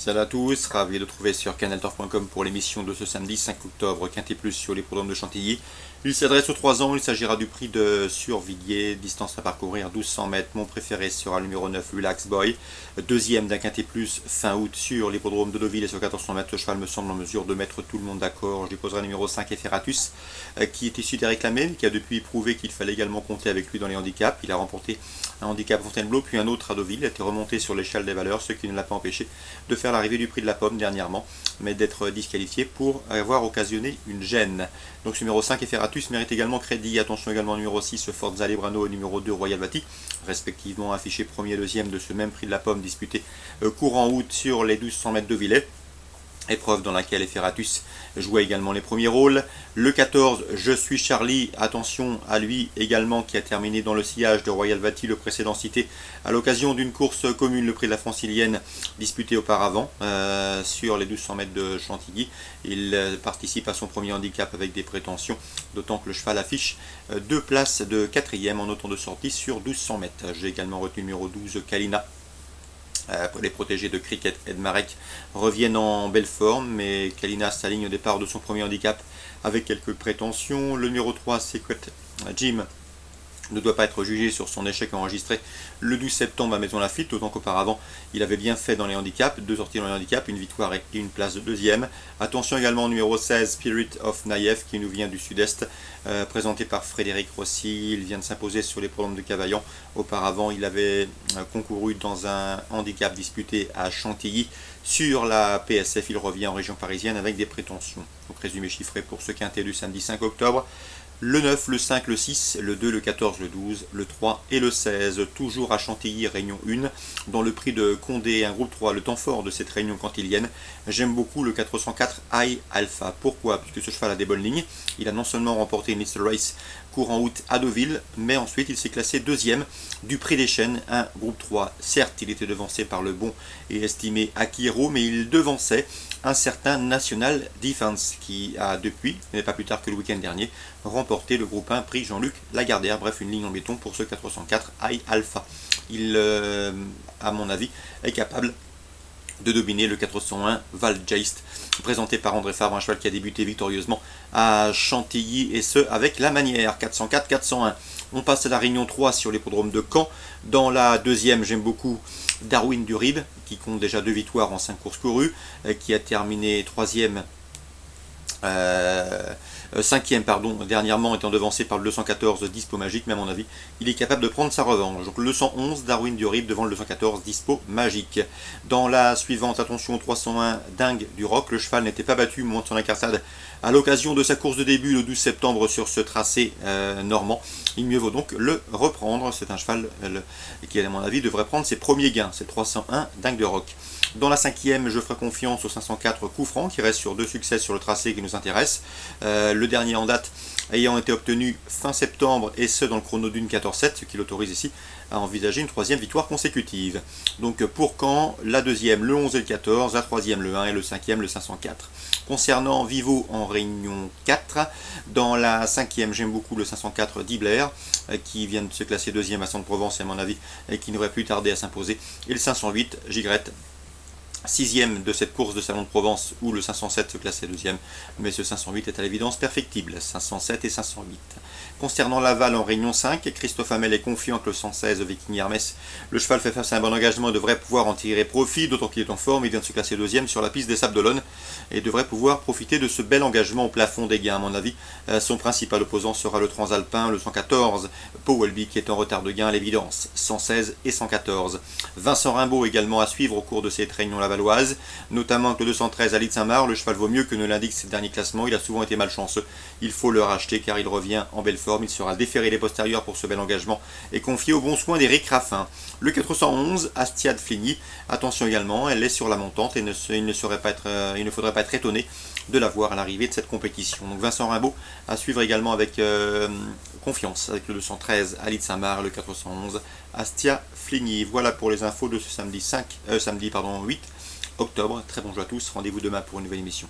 Salut à tous, ravi de trouver sur canalturf.com pour l'émission de ce samedi 5 octobre, Quintet Plus sur les programmes de Chantilly. Il s'adresse aux 3 ans, il s'agira du prix de Survilliers, distance à parcourir 1200 mètres. Mon préféré sera le numéro 9, Relax Boy. Deuxième d'un Quintet Plus fin août sur l'hippodrome de Deauville et sur 1400 mètres. Le cheval me semble en mesure de mettre tout le monde d'accord. Je lui poserai le numéro 5, Eferatus, qui est issu des réclamés, qui a depuis prouvé qu'il fallait également compter avec lui dans les handicaps. Il a remporté un handicap Fontainebleau, puis un autre à Deauville, a été remonté sur l'échelle des valeurs, ce qui ne l'a pas empêché de faire l'arrivée du prix de la pomme dernièrement, mais d'être disqualifié pour avoir occasionné une gêne. Donc ce numéro 5, Eferatus, mérite également crédit. Attention également au numéro 6, Forza Lebrano, et numéro 2, Royal Vati, respectivement affichés premier et deuxième de ce même prix de la pomme disputé courant août sur les 1200 mètres de Villers. Épreuve dans laquelle Eferatus jouait également les premiers rôles. Le 14, Je suis Charlie, attention à lui également, qui a terminé dans le sillage de Royal Vati, le précédent cité, à l'occasion d'une course commune, le prix de la Francilienne, disputée auparavant sur les 1200 mètres de Chantilly. Il participe à son premier handicap avec des prétentions, d'autant que le cheval affiche 2 places de 4e en autant de sorties sur 1200 mètres. J'ai également retenu le numéro 12, Kalina. Les protégés de Cricket et de Marek reviennent en belle forme, mais Kalina s'aligne au départ de son premier handicap avec quelques prétentions. Le numéro 3, Secret Jim, ne doit pas être jugé sur son échec enregistré le 12 septembre à Maison Lafitte, d'autant qu'auparavant il avait bien fait dans les handicaps, 2 sorties dans les handicaps, une victoire et une place de deuxième. Attention également au numéro 16, Spirit of Naïef, qui nous vient du sud-est, présenté par Frédéric Rossi. Il vient de s'imposer sur les programmes de Cavaillan. Auparavant il avait concouru dans un handicap disputé à Chantilly sur la PSF. Il revient en région parisienne avec des prétentions. Donc résumé chiffré pour ce quintet du samedi 5 octobre. Le 9, le 5, le 6, le 2, le 14, le 12, le 3 et le 16. Toujours à Chantilly, réunion 1. Dans le prix de Condé, un groupe 3, le temps fort de cette réunion cantilienne. J'aime beaucoup le 404 High Alpha. Pourquoi? Puisque ce cheval a des bonnes lignes. Il a non seulement remporté une Little Race courant août à Deauville, mais ensuite il s'est classé deuxième du prix des Chênes, un groupe 3. Certes, il était devancé par le bon et estimé Akiro, mais il devançait un certain National Defense qui a depuis, mais pas plus tard que le week-end dernier, remporté le groupe 1 prix Jean-Luc Lagardère. Bref, une ligne en béton pour ce 404 High Alpha. Il, à mon avis, est capable de dominer le 401 Valgeist, présenté par André Fabre, un cheval qui a débuté victorieusement à Chantilly, et ce avec la manière. 404-401. On passe à la réunion 3 sur l'hippodrome de Caen. Dans la deuxième, j'aime beaucoup Darwin Durib, qui compte déjà 2 victoires en 5 courses courues, qui a terminé 3e. 5e dernièrement, étant devancé par le 214 Dispo Magique, mais à mon avis il est capable de prendre sa revanche. Donc le 211 Darwin Durib devant le 214 Dispo Magique. Dans la suivante, attention au 301 Dingue du Roc. Le cheval n'était pas battu au moment de son incartade à l'occasion de sa course de début le 12 septembre sur ce tracé normand. Il mieux vaut donc le reprendre. C'est un cheval qui, à mon avis, devrait prendre ses premiers gains. C'est le 301 Dingue du Roc. Dans la 5e, je ferai confiance au 504 Coup Franc, qui reste sur 2 succès sur le tracé qui nous intéresse. Le dernier en date ayant été obtenu fin septembre, et ce dans le chrono d'une 14-7, ce qui l'autorise ici à envisager une 3e victoire consécutive. Donc pour Caen, la 2e, le 11 et le 14, la 3e, le 1 et le 5e, le 504. Concernant Vivo en réunion 4, dans la 5e, j'aime beaucoup le 504 d'Ibler, qui vient de se classer 2e à Centre-Provence, à mon avis, et qui n'aurait plus tardé à s'imposer. Et le 508, Gigrette, 6e de cette course de Salon de Provence, où le 507 se classait 2e, mais ce 508 est à l'évidence perfectible. 507 et 508. Concernant Laval en réunion 5, Christophe Hamel est confiant que le 116 Viking Hermès, le cheval fait face à un bon engagement et devrait pouvoir en tirer profit, d'autant qu'il est en forme. Il vient de se classer 2e sur la piste des Sables d'Olonne et devrait pouvoir profiter de ce bel engagement au plafond des gains. À mon avis, son principal opposant sera le Transalpin, le 114 Powelby, qui est en retard de gain à l'évidence. 116 et 114. Vincent Rimbaud également à suivre au cours de cette réunion lavalloise, notamment que le 213 Ali de Saint-Marc. Le cheval vaut mieux que ne l'indique ses derniers classements. Il a souvent été malchanceux. Il faut le racheter car il revient en belle forme. Il sera déféré les postérieurs pour ce bel engagement et confié au bon soin d'Éric Raffin. Le 411 Astiade Fligny, attention également, elle est sur la montante et il ne faudrait pas être étonné de la voir à l'arrivée de cette compétition. Donc Vincent Rimbaud à suivre également avec confiance, avec le 213 Ali de Saint-Marc, le 411 Astia Fligny. Voilà pour les infos de ce samedi 8 octobre. Très bon jeu à tous, rendez-vous demain pour une nouvelle émission.